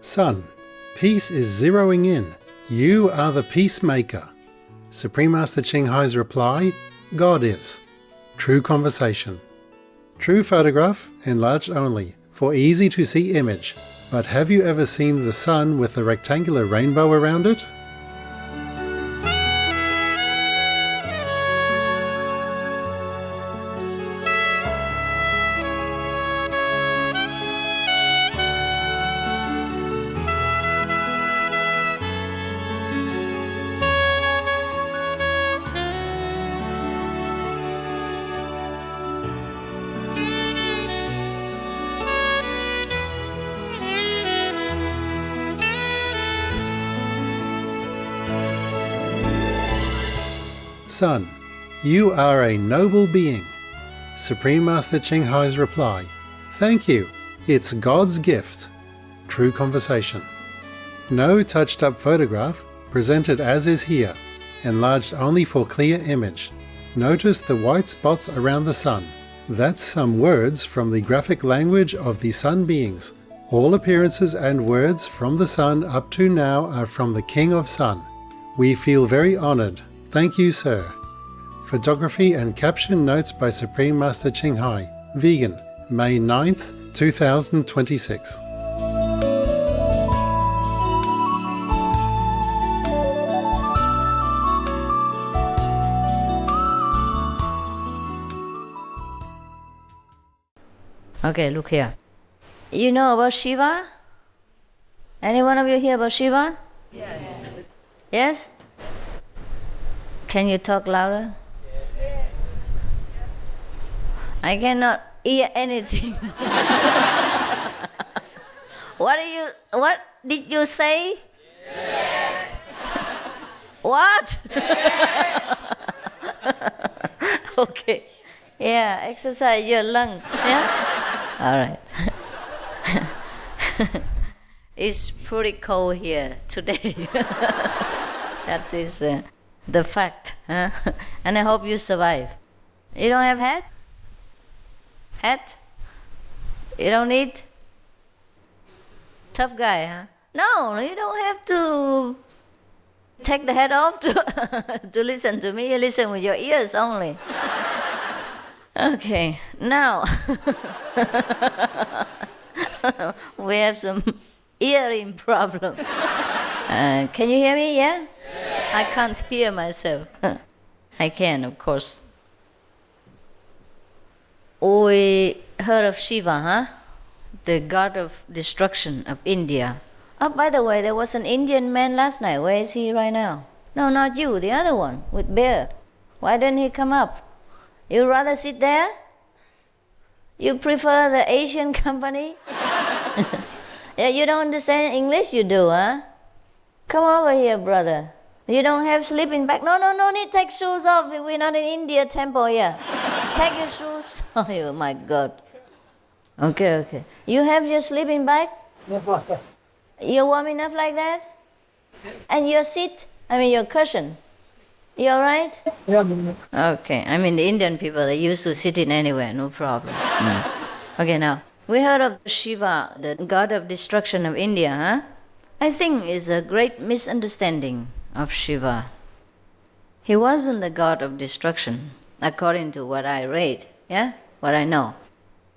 Son, peace is zeroing in. You are the peacemaker. Supreme Master Ching Hai's reply, God is. True conversation. True photograph, enlarged only, for easy to see image. But have you ever seen the sun with the rectangular rainbow around it? Son, you are a noble being. Supreme Master Ching Hai's reply, thank you, it's God's gift. True conversation. No touched up photograph, presented as is here, enlarged only for clear image. Notice the white spots around the sun. That's some words from the graphic language of the sun beings. All appearances and words from the sun up to now are from the King of Sun. We feel very honored. Thank you, sir. Photography and caption notes by Supreme Master Ching Hai. Vegan, May 9th, 2026. Okay, look here. You know about Shiva? Any one of you hear about Shiva? Yes. Yes? Can you talk louder? Yes. I cannot hear anything. What did you say? Yes. What? Yes. Okay. Yeah, exercise your lungs. Yeah? All right. It's pretty cold here today. That is the fact. Huh? And I hope you survive. You don't have hat? Hat? You don't need? Tough guy, huh? No, you don't have to take the hat off to listen to me. You listen with your ears only. Okay, now we have some hearing problem. Can you hear me? Yeah? Yes. I can't hear myself. I can, of course. We heard of Shiva, huh? The god of destruction of India. Oh, by the way, there was an Indian man last night. Where is he right now? No, not you, the other one with bear. Why didn't he come up? You rather sit there? You prefer the Asian company? Yeah, you don't understand English, you do, huh? Come over here, brother. You don't have sleeping bag? No need take shoes off. We're not in India temple here. Take your shoes. Oh my God. Okay. You have your sleeping bag? You're warm enough like that? And your seat? Your cushion? You all right? Okay. The Indian people, they used to sit in anywhere, no problem. Okay, now, we heard of Shiva, the god of destruction of India, huh? I think it's a great misunderstanding of Shiva. He wasn't the god of destruction, according to what I read, yeah? What I know.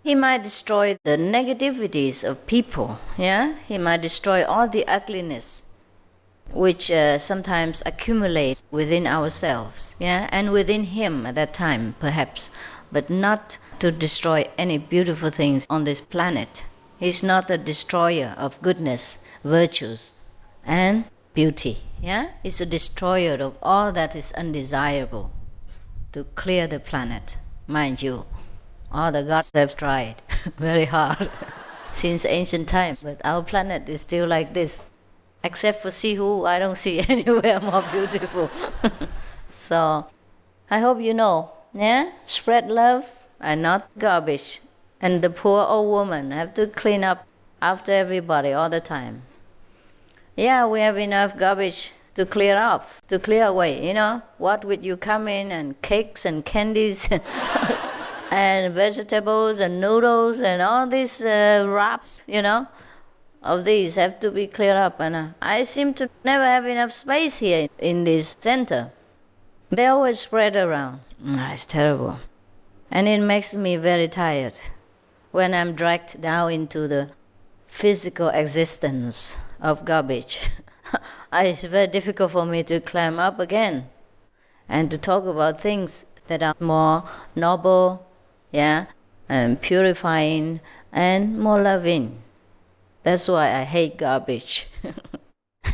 He might destroy the negativities of people, yeah? He might destroy all the ugliness which sometimes accumulates within ourselves, yeah? And within him at that time, perhaps, but not to destroy any beautiful things on this planet. He's not the destroyer of goodness, virtues, and beauty, yeah? He's a destroyer of all that is undesirable, to clear the planet. Mind you, all the gods have tried very hard since ancient times, but our planet is still like this. Except for Hsihu, I don't see anywhere more beautiful. So, I hope you know, yeah? Spread love and not garbage. And the poor old woman have to clean up after everybody all the time. Yeah, we have enough garbage to clear off, to clear away, What would you come in and cakes and candies and vegetables and noodles and all these wraps, of these have to be cleared up, and I seem to never have enough space here in this center. They always spread around. It's terrible. And it makes me very tired when I'm dragged down into the physical existence of garbage. It's very difficult for me to climb up again and to talk about things that are more noble, and purifying and more loving. That's why I hate garbage.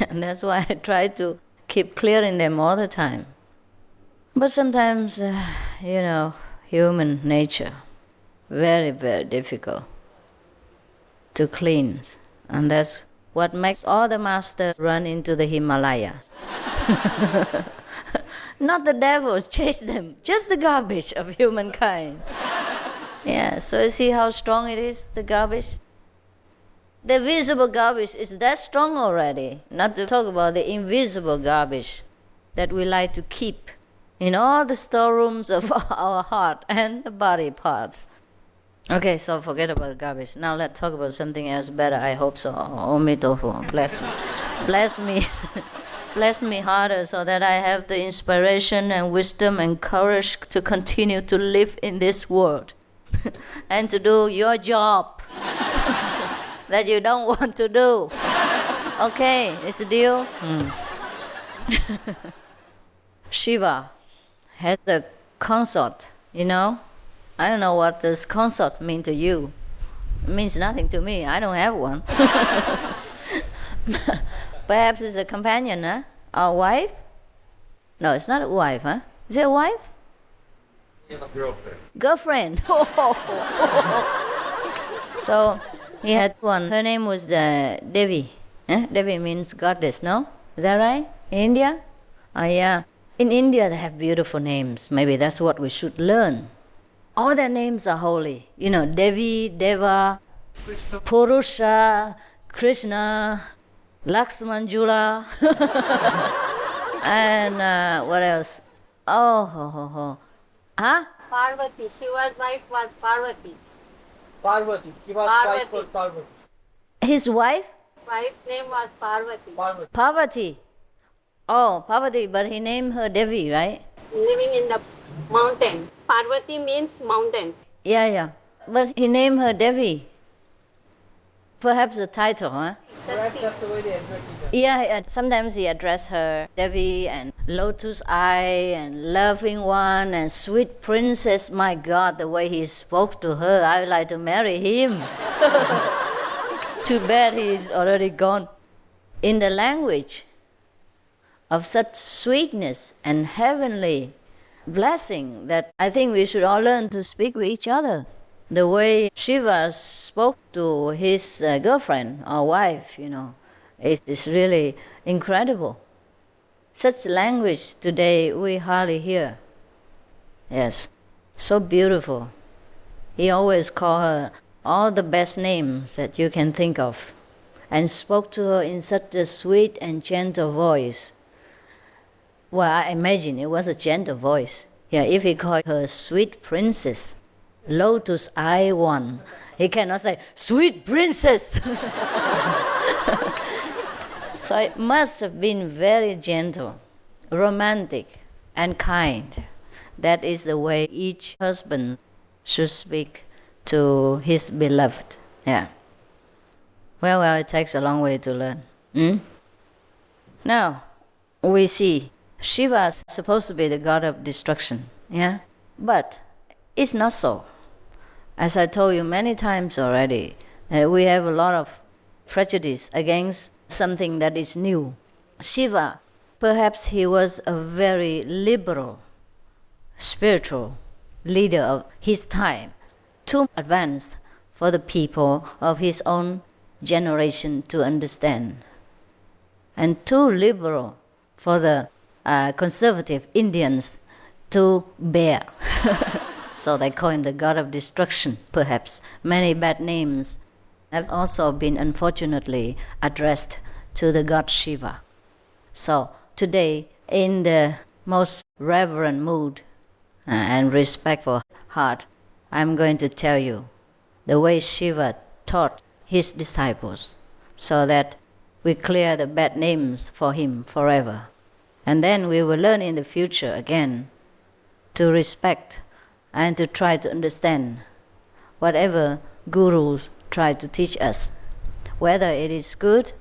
And that's why I try to keep clearing them all the time. But sometimes, human nature, very, very difficult to cleanse. And that's what makes all the masters run into the Himalayas. Not the devils chase them, just the garbage of humankind. So you see how strong it is, the garbage? The visible garbage is that strong already, not to talk about the invisible garbage that we like to keep in all the storerooms of our heart and the body parts. Okay, so forget about the garbage. Now let's talk about something else better. I hope so. Omitofo, bless me. Bless me. Bless me harder so that I have the inspiration and wisdom and courage to continue to live in this world and to do your job that you don't want to do. Okay, it's a deal? Shiva has a consort, I don't know what this consort means to you. It means nothing to me. I don't have one. Perhaps it's a companion, huh? Or wife? No, it's not a wife, huh? Is it a wife? Girlfriend. Girlfriend. So he had one. Her name was Devi. Devi means goddess, no? Is that right? In India? Oh, yeah. In India, they have beautiful names. Maybe that's what we should learn. All their names are holy. Devi, Deva, Purusha, Krishna, Lakshmanjula, and what else? Huh? Parvati. Shiva's wife was Parvati. Parvati. Shiva's wife was Parvati. His wife? Wife's name was Parvati. Parvati. Oh, Parvati, but he named her Devi, right? Living in the mountain. Parvati means mountain. Yeah. But he named her Devi. Perhaps the title, huh? Perhaps that's the way they address each other. Yeah, sometimes he addressed her Devi and Lotus Eye and Loving One and Sweet Princess. My God, the way he spoke to her, I would like to marry him. Too bad he's already gone. In the language of such sweetness and heavenly blessing that I think we should all learn to speak with each other. The way Shiva spoke to his girlfriend or wife, it is really incredible. Such language today we hardly hear. Yes, so beautiful. He always called her all the best names that you can think of and spoke to her in such a sweet and gentle voice. Well, I imagine it was a gentle voice. Yeah, if he called her sweet princess, Lotus Eye One, he cannot say, sweet princess. So it must have been very gentle, romantic, and kind. That is the way each husband should speak to his beloved. Yeah. Well, it takes a long way to learn. Now, we see Shiva is supposed to be the god of destruction, but it's not so. As I told you many times already, we have a lot of prejudice against something that is new. Shiva, perhaps he was a very liberal, spiritual leader of his time, too advanced for the people of his own generation to understand, and too liberal for the conservative Indians to bear. So they call him the god of destruction, perhaps. Many bad names have also been unfortunately addressed to the god Shiva. So today, in the most reverent mood and respectful heart, I'm going to tell you the way Shiva taught his disciples so that we clear the bad names for him forever. And then we will learn in the future again to respect and to try to understand whatever gurus try to teach us. Whether it is good,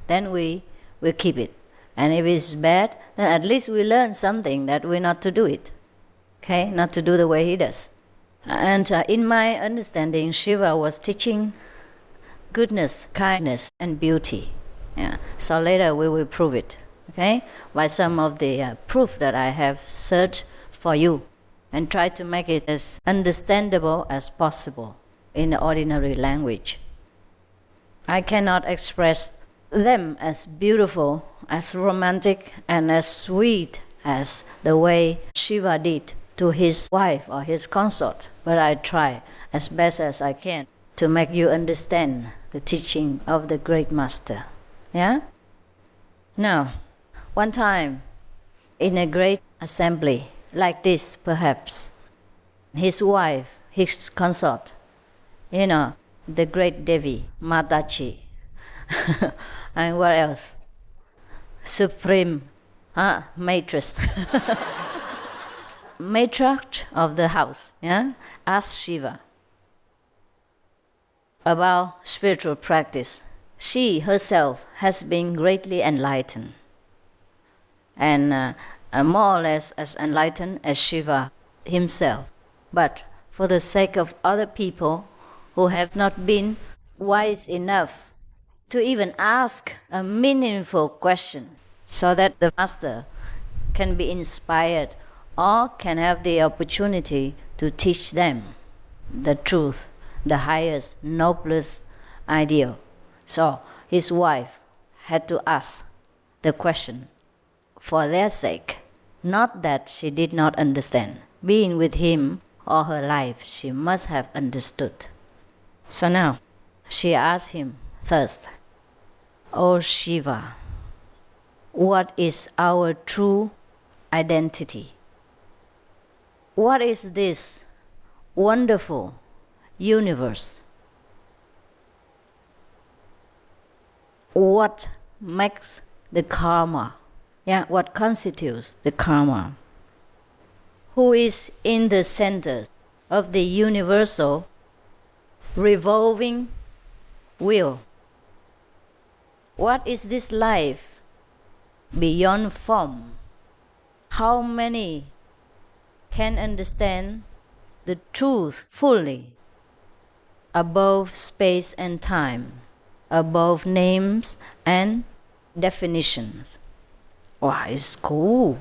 then we will keep it. And if it's bad, then at least we learn something that we're not to do it. Okay? Not to do the way he does. And in my understanding, Shiva was teaching goodness, kindness, and beauty. Yeah. So later we will prove it. Okay? By some of the proof that I have searched for you, and try to make it as understandable as possible in the ordinary language. I cannot express them as beautiful, as romantic, and as sweet as the way Shiva did to his wife or his consort, but I try as best as I can to make you understand the teaching of the great master. Yeah? Now, one time in a great assembly, like this perhaps, his wife, his consort, the great Devi, Mataji, and what else? Supreme Matress, matriarch of the house, asked Shiva about spiritual practice. She herself has been greatly enlightened, and more or less as enlightened as Shiva himself. But for the sake of other people who have not been wise enough to even ask a meaningful question, so that the master can be inspired or can have the opportunity to teach them the truth, the highest, noblest ideal. So his wife had to ask the question for their sake. Not that she did not understand. Being with him all her life, she must have understood. So now, she asked him first, "O Shiva, what is our true identity? What is this wonderful universe? What makes the karma? What constitutes the karma? Who is in the center of the universal revolving wheel? What is this life beyond form? How many can understand the truth fully, above space and time, above names and definitions?" Wow, it's cool.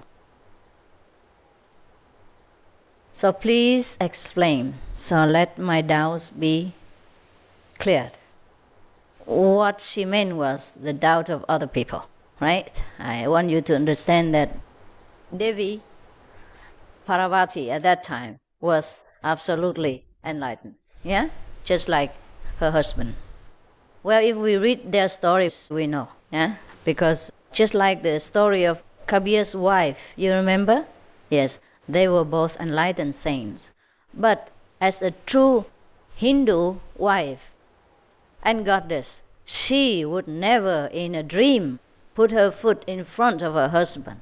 So please explain, so let my doubts be cleared. What she meant was the doubt of other people, right? I want you to understand that Devi Parvati at that time was absolutely enlightened, just like her husband. Well, if we read their stories, we know, because just like the story of Kabir's wife, you remember? Yes, they were both enlightened saints. But as a true Hindu wife and goddess, she would never in a dream put her foot in front of her husband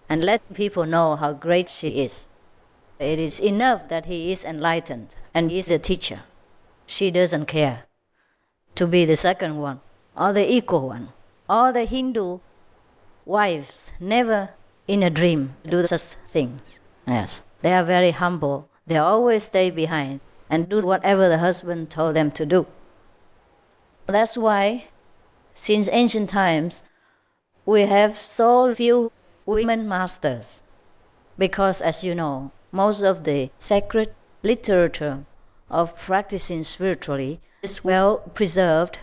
and let people know how great she is. It is enough that he is enlightened and is a teacher. She doesn't care to be the second one or the equal one. All the Hindu wives never in a dream do such things. Yes, they are very humble. They always stay behind and do whatever the husband told them to do. That's why, since ancient times, we have so few women masters. Because, as you know, most of the sacred literature of practicing spiritually is well preserved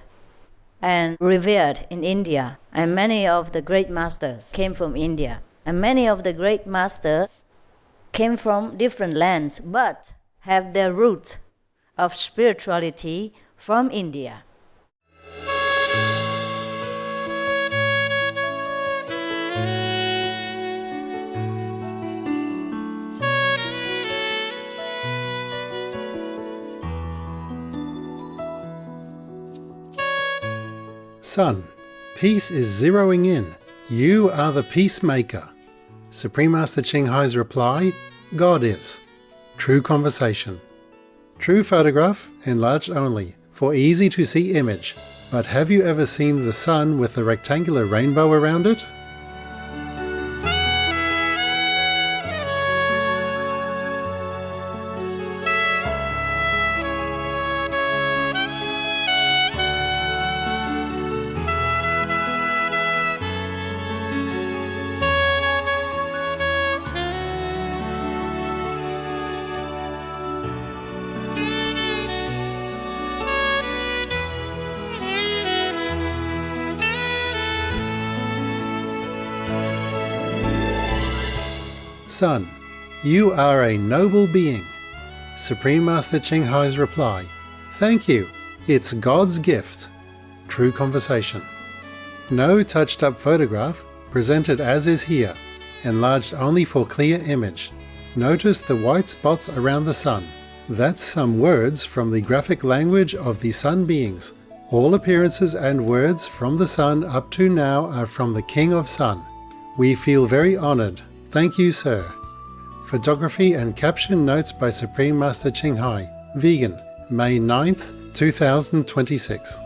and revered in India. And many of the great masters came from India. And many of the great masters came from different lands, but have their root of spirituality from India. Son, peace is zeroing in. You are the peacemaker. Supreme Master Ching Hai's reply, God is. True conversation. True photograph, enlarged only, for easy to see image. But have you ever seen the sun with the rectangular rainbow around it? Son, you are a noble being. Supreme Master Ching Hai's reply, thank you, it's God's gift. True conversation. No touched up photograph, presented as is here, enlarged only for clear image. Notice the white spots around the sun. That's some words from the graphic language of the sun beings. All appearances and words from the sun up to now are from the King of Sun. We feel very honored. Thank you, sir. Photography and caption notes by Supreme Master Ching Hai. Vegan, May 9th, 2026.